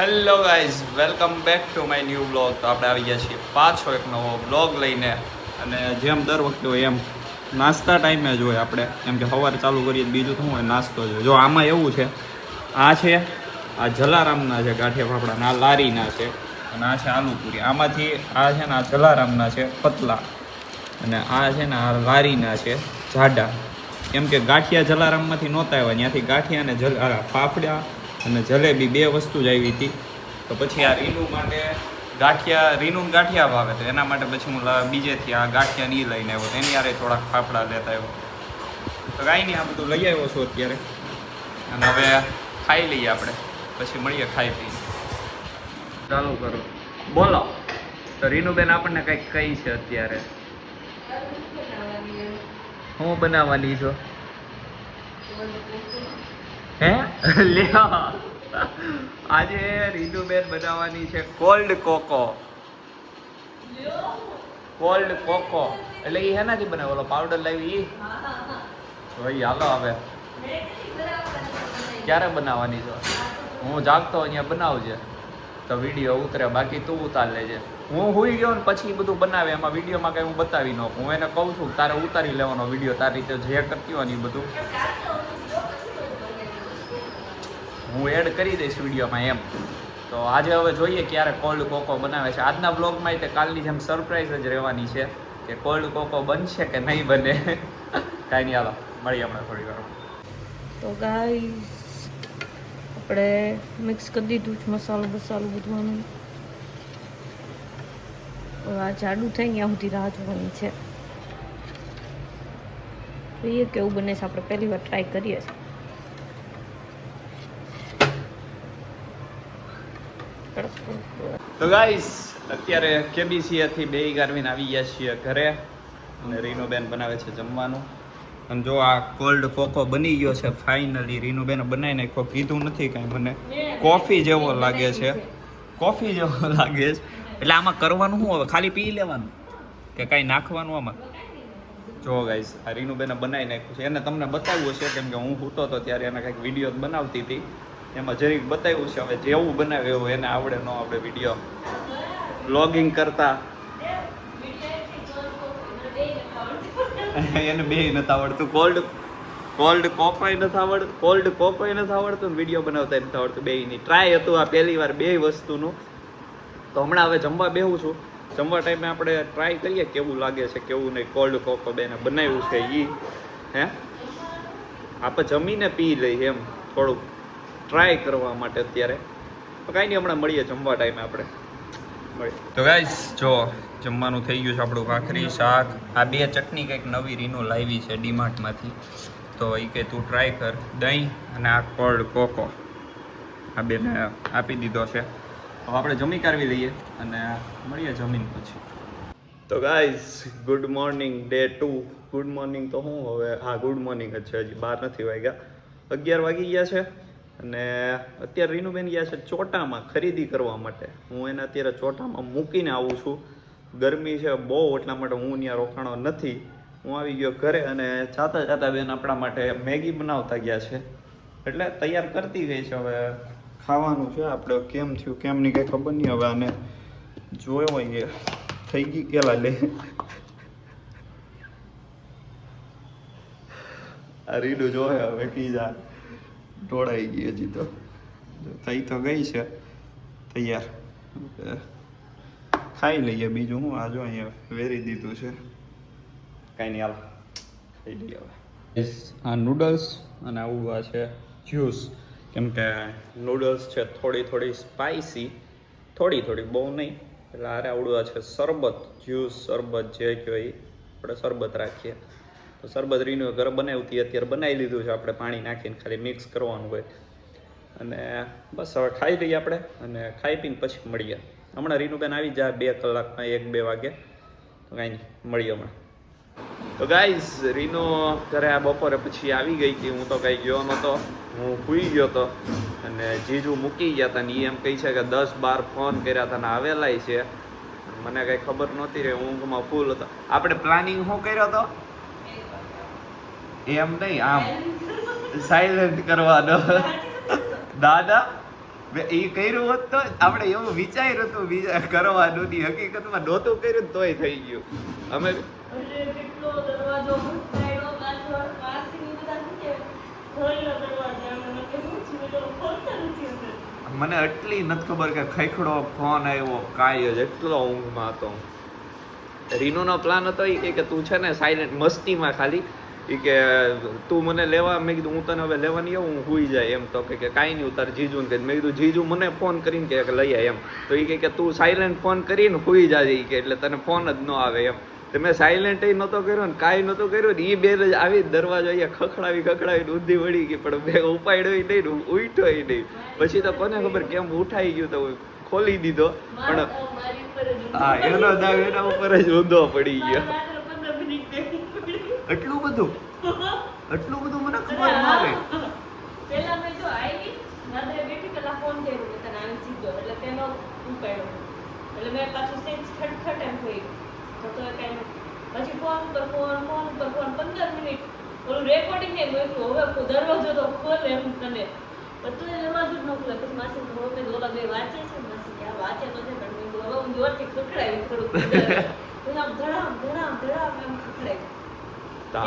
Hello guys, welcome back to my new blog. તો આપણે આવી ગયા છીએ પાછો એક નવો બ્લોગ લઈને. અને જેમ દર વખતે હોય એમ નાસ્તા ટાઈમે જ હોય આપણે, એમ કે સવારે ચાલુ કરીએ બીજું શું હોય, નાસ્તો જોઈએ. જો આમાં એવું છે, આ છે આ જલારામના છે ગાંઠિયા ફાફડા, આ લારીના છે, અને આ છે આલુપુરી. આમાંથી આ છે ને આ જલારામના છે પતલા, અને આ છે ને આ લારીના છે જાડા. કેમ કે ગાંઠિયા જલારામમાંથી નહોતા આવ્યા, ત્યાંથી ગાંઠિયા અને ફાફડા અને જલેબી બે વસ્તુ જ આવી હતી. તો પછી આ રીનુ માટે રીનું ગાંઠિયા ભાવે, તો એના માટે પછી હું બીજેથી આ ગાંઠિયા નહીં લઈને આવ્યો, એની યારે થોડાક ફાફડા લેતા આવ્યો. તો કાંઈ નહીં, આ બધું લઈ આવ્યો છું અત્યારે, અને હવે ખાઈ લઈએ આપણે, પછી મળીએ ખાઈ પી. ચાલુ કરો, બોલો. તો રીનુબેન આપણને કંઈક કહી છે અત્યારે. હું બનાવવાની છો? હે લે, આજે રીનુબેન બનાવવાની છે કોલ્ડ કોકો. કોલ્ડ કોકો એટલે એ હેનાથી બનાવે, ઓલો પાવડર લાવી ભાઈ. હાલો હવે ક્યારે બનાવવાની છો? હું જાગતો અહીંયા બનાવજે તો વિડીયો ઉતરે, બાકી તું ઉતાર લેજે. હું હુઈ ગયો ને પછી બધું બનાવે, એમાં વિડીયોમાં કંઈ હું બતાવી ન હું એને કહું છું તારે ઉતારી લેવાનો વિડીયો, તારી રીતે જે કરતી હોય ને એ બધું હું એડ કરી દઈશ વિડીયોમાં એમ. તો આજે હવે જોઈએ ક્યારે કોલ્ડ કોકો બનાવે છે. આજના બ્લોગમાં તે કાલની જેમ સરપ્રાઈઝ જ રહેવાની છે કે કોલ્ડ કોકો બનશે કે નહીં બને. કાંઈ નહીં, હાલો મળીએ હમણાં થોડી વાર. તો ગાઈસ આપણે મિક્સ કરી દીધું છે મસાલો બધું. આ જાડું થઈ ત્યાં સુધી રાહ જોવાની છે. જોઈએ કેવું બને છે, આપણે પહેલી વાર ટ્રાય કરીએ છીએ. તો ગાઈસ અત્યારે કેબીસીએથી બે ગારવીને આવી ગયા છીએ ઘરે, અને રીનુબેન બનાવે છે જમવાનું. અને જો આ કોલ્ડ કોકો બની ગયો છે ફાઇનલી. રીનુબેને બનાવી નાખ્યો, કીધું નથી કાંઈ, મને કોફી જેવો લાગે છે. એટલે આમાં કરવાનું શું હવે, ખાલી પી લેવાનું કે કાંઈ નાખવાનું આમાં? જો ગાઈસ આ રીનુબેને બનાવી નાખ્યું છે, એને તમને બતાવ્યું છે કેમ કે હું સૂતો હતો ત્યારે એને કંઈક વિડીયો બનાવતી હતી, એમાં જરીક બતાવ્યું છે. હવે જેવું બનાવે એવું એને આવડે ન આવડે વિડીયો બ્લોગિંગ કરતા એને બે નથી આવડતું. કોલ્ડ કોકોય નથી આવડતું, વિડીયો બનાવતા નથી આવડતું. બેયની ટ્રાય હતું આ પહેલી વાર બે વસ્તુનું. તો હમણાં હવે જમવા બેહું છું. જમવા ટાઈમે આપણે ટ્રાય કરીએ કેવું લાગે છે કેવું નહીં. કોલ્ડ કોકો બેને બનાવ્યું છે એ હે આપણે જમીને પી લઈએ એમ, થોડુંક ટ્રાય કરવા માટે અત્યારે. તો કાંઈ નહીં, હમણાં મળીએ જમવા ટાઈમે આપણે મળીએ. તો ગાઈસ જો જમવાનું થઈ ગયું છે આપણું, ભાખરી શાક. આ બે ચટણી કંઈક નવી રીનો લાવી છે ડીમાર્ટમાંથી, તો એ કે તું ટ્રાય કર. દહીં અને આ કોલ્ડ કોકો આ બેને આપી દીધો છે. હવે આપણે જમી કાઢવી લઈએ અને મળીએ જમીન પછી. તો guys good morning day 2. Good morning તો હું હવે હા ગુડ મોર્નિંગ જ છે, હજી 12 નથી વાગ્યા, 11 વાગી ગયા છે. અને અત્યારે રીનુબેન ગયા છે ચોટામાં ખરીદી કરવા માટે. હું એને અત્યારે ચોટામાં મૂકીને આવું છું. ગરમી છે બહુ, એટલા માટે હું ત્યાં રોકાણો નથી. હું આવી ગયો ઘરે, અને જાતા બેન આપણા માટે મેગી બનાવતા ગયા છે, એટલે તૈયાર કરતી ગઈ છે. હવે ખાવાનું છે આપણે, કેમ થયું કેમ નહીં કંઈ ખબર નહીં. હવે આને જોયો હોય થઈ ગઈ કેલા લે. આ રીડું જોહે હવે કી જા ઢોળાઈ ગઈ, હજી તો થઈ તો ગઈ છે તૈયાર. ખાઈ લઈએ બીજું હું. આ જો અહીંયા વેરી દીધું છે, કાંઈ નહીં, હાલ ખાઈ લઈએ હવે. આ નૂડલ્સ અને આવું આ છે જ્યુસ. કેમ કે નૂડલ્સ છે થોડી સ્પાઇસી, થોડી બહુ નહીં. એટલે આરે આવડું આ છે શરબત, જ્યુસ શરબત જે કહો એ આપણે શરબત રાખીએ. તો શરબત રીનું ઘરે બનાવતી અત્યારે બનાવી લીધું છે, આપણે પાણી નાખીને ખાલી મિક્સ કરવાનું હોય. અને બસ હવે ખાઈ લઈએ આપણે, અને ખાઈ પીને પછી મળીએ. હમણાં રીનુબેન આવી જાય 2 કલાકમાં, 1-2 વાગે. તો કાંઈ નહીં, મળીએ હમણાં. તો ગાઈઝ રીનો ઘરે આ બપોરે પછી આવી ગઈ હતી. હું તો કાંઈ ગયો નહોતો, હું સૂઈ ગયો હતો. અને જીજુ મૂકી ગયા હતા ને એ એમ કહે છે કે 10-12 ફોન કર્યા હતા ને આવેલાય છે. મને કાંઈ ખબર નહોતી રે, ઊંઘમાં ફૂલ હતો. આપણે પ્લાનિંગ શું કર્યો હતો એમ નહીં, આમ સાયલેન્ટ કરવાનો. દાદા એ કર્યું હોત તો આપણે એવું વિચાર્યું હતું બીજા કરવાનું ની હકીકતમાં નહોતું કર્યું ને તોય થઈ ગયું. અમે અરે કેટલો દરવાજો ખટખટાયો, પાછળ પાસની બધા શું છે ખોલનો દરવાજો મને કેવું છે તો ખોલતા નથી અંદર. મને એટલી નથી ખબર કે ખૈખડો ફોન આવ્યો કાંઈ જ એટલો ઊંઘમાં હતો. રીનુનો પ્લાન હતો એ કે તું છે ને સાયલેન્ટ મસ્તીમાં ખાલી એ કે તું મને લેવા, મેં કીધું હું તને હવે લેવા નહીં આવું, હું હુઈ જાય એમ. તો કે કાંઈ નહીં ઉતાર જીજુને કહી. મેં કીધું જીજુ મને ફોન કરીને કે લઈ આય એમ. તો એ કે તું સાયલેન્ટ ફોન કરીને હુઈ જાય કે એટલે તને ફોન જ ન આવે એમ. તો મેં સાયલેન્ટ નહોતો કર્યો ને કાંઈ નહોતું કર્યું ને એ બે જ આવી દરવાજો અહીંયા ખખડાવી ઊંધી વળી ગઈ પણ બે ઉપાડ્યો નહીં ને ઉઠ્યો નહીં. પછી તો કોને ખબર કેમ ઉઠાઈ ગયું તો ખોલી દીધો પણ મારી ઉપર જ હા એનો દાવ એના ઉપર જ ઊંધો પડી ગયો. રાત્રે 15 મિનિટ બેઠી પડી. એટલું બધું મને ખબર ન રહે. પહેલા મેં જો આવી રાત્રે બેઠી પેલા ફોન કર્યો કે તને આવી સીધો એટલે તેનો ઉપાડ્યો એટલે મેં પાછું સેજ ખટખટ એમ થઈ તો કઈ પછી ફોન ઉપર ફોન 15 મિનિટ ઓલું રેકોર્ડિંગ ને મેં હવે દરવાજો તો ખોલે એમ તને બધું દરવાજો જ ન ખોલે. પછી માસી હવે મેં ઓલા બે વાંચે છે માસી કે આ વાંચે તો છે પણ મેં હવે હું જોરથી ખખડાવી થોડુંક પછી આમ ધડામ એમ ખખડાવી. તો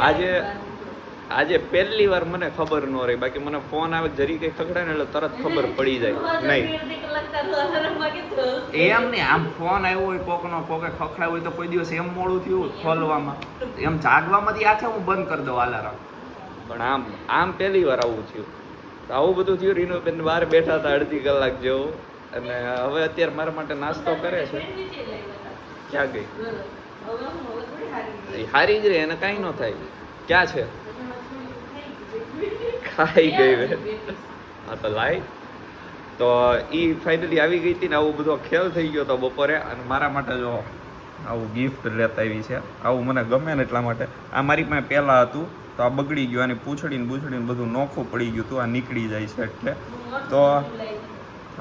આજે પહેલી વાર મને ખબર ન રહી. બાકી મને ફોન આવે જરી કઈ ખખડાય ને એટલે તરત ખબર પડી જાય. નહીં એમ નહીં, આમ ફોન આવ્યો હોય કોકનો કોકે ખખડાય હોય તો કોઈ દિવસ એમ મોડું થયું ખોલવામાં એમ જાગવામાંથી આખે હું બંધ કરી દઉં અલાર્મ. પણ આમ પહેલી વાર આવું થયું. તો આવું બધું થયું. રીનુબેન બહાર બેઠા હતા અડધી કલાક જેવું અને હવે અત્યારે મારા માટે નાસ્તો કરે છે. ક્યાં ગઈ? એ હારી જ રહે એને કાંઈ ન થાય. ક્યાં છે? ખાઈ ગઈ બે. હા તો લાઈ. તો એ ફાઇનલી આવી ગઈ હતી ને આવું બધો ખેલ થઈ ગયો હતો બપોરે. અને મારા માટે જો આવું ગિફ્ટ લેતા આવી છે. આવું મને ગમે ને એટલા માટે. આ મારી પાસે પહેલાં હતું તો આ બગડી ગયું. આની પૂંછડીને બધું નોખું પડી ગયું હતું. આ નીકળી જાય છે એટલે તો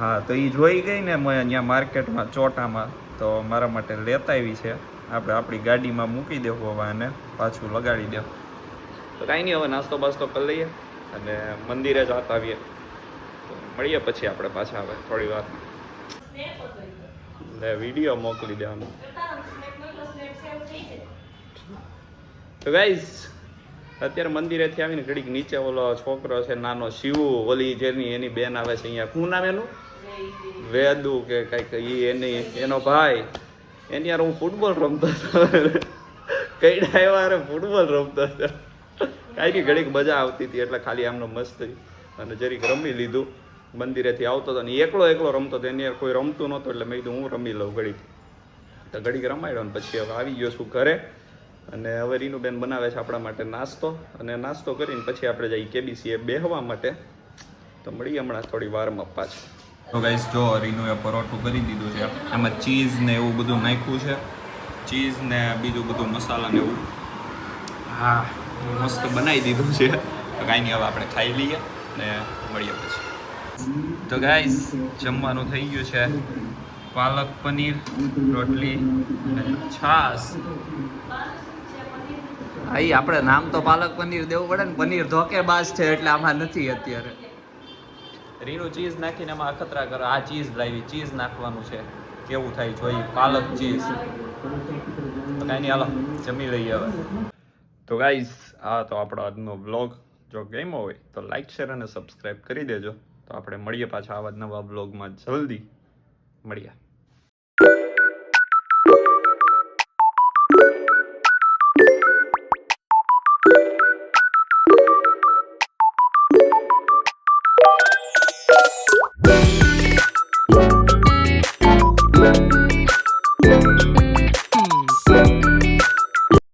હા તો એ જોઈ ગઈ ને મેં અહીંયા માર્કેટમાં ચોટામાં તો મારા માટે લેતા આવી છે. આપણે આપણી ગાડીમાં મૂકી દેવું હવે અને પાછું લગાડી દેવું. તો કાંઈ નહીં હવે નાસ્તો બાસ્તો કરી લઈએ અને મંદિરે જતા આવીએ. તો મળીએ પછી આપણે પાછા આવે થોડી વાર. વિડીયો મોકલી દેવાનો. તો ગાઈઝ અત્યારે મંદિરેથી આવીને ઘડીક નીચે ઓલો છોકરો છે નાનો શિવુ, ઓલી જેની એની બેન આવે છે અહીંયા, શું નામ એનું? વેદુ કે કંઈક એનો ભાઈ. એની યાર હું ફૂટબોલ રમતો હતો. કઈડા એવા ફૂટબોલ રમતો હતો. કાંઈ નહીં ઘડીક મજા આવતી હતી એટલે ખાલી આમનો મસ્ત અને જરીક રમી લીધું. મંદિરેથી આવતો હતો ને એકલો રમતો હતો. એની કોઈ રમતું નહોતું એટલે મેં કીધું હું રમી લઉં ઘડીક. તો ઘડીક રમાડ્યો ને પછી હવે આવી ગયો છું ઘરે. અને હવે રીનુબેન બનાવે છે આપણા માટે નાસ્તો. અને નાસ્તો કરીને પછી આપણે જઈએ કેબીસીએ બેહવા માટે. તો મળીએ હમણાં થોડી વારમાં પાછું. તો ગાઈસ જો રીનુએ પરોઠું કરી દીધું છે. એમાં ચીઝ ને એવું બધું નાખ્યું છે. ચીઝ ને બીજું બધું મસાલા ને એવું હા મસ્ત બનાવી દીધું છે. તો કાંઈ નહીં હવે આપણે ખાઈ લઈએ ને મળીએ પછી. તો ગાઈસ જમવાનું થઈ ગયું છે. પાલક પનીર, રોટલી અને છાશ. અહીં આપણે નામ તો પાલક પનીર દેવું પડે ને. પનીર ધોકેબાજ છે એટલે આમાં નથી અત્યારે. રીનું ચીઝ નાખીને એમાં અખતરા કરો. આ ચીઝ લાવી, ચીઝ નાખવાનું છે. કેવું થાય જોઈએ. પાલક ચીઝ. તો કાંઈ નહીં હાલો જમી લઈએ હવે. તો ગાઈઝ આ તો આપણો આજનો વ્લોગ. જો ગમ્યો હોય તો લાઈક શેર અને સબસ્ક્રાઈબ કરી દેજો. તો આપણે મળીએ પાછા આવા જ નવા વ્લોગમાં જલ્દી મળીએ.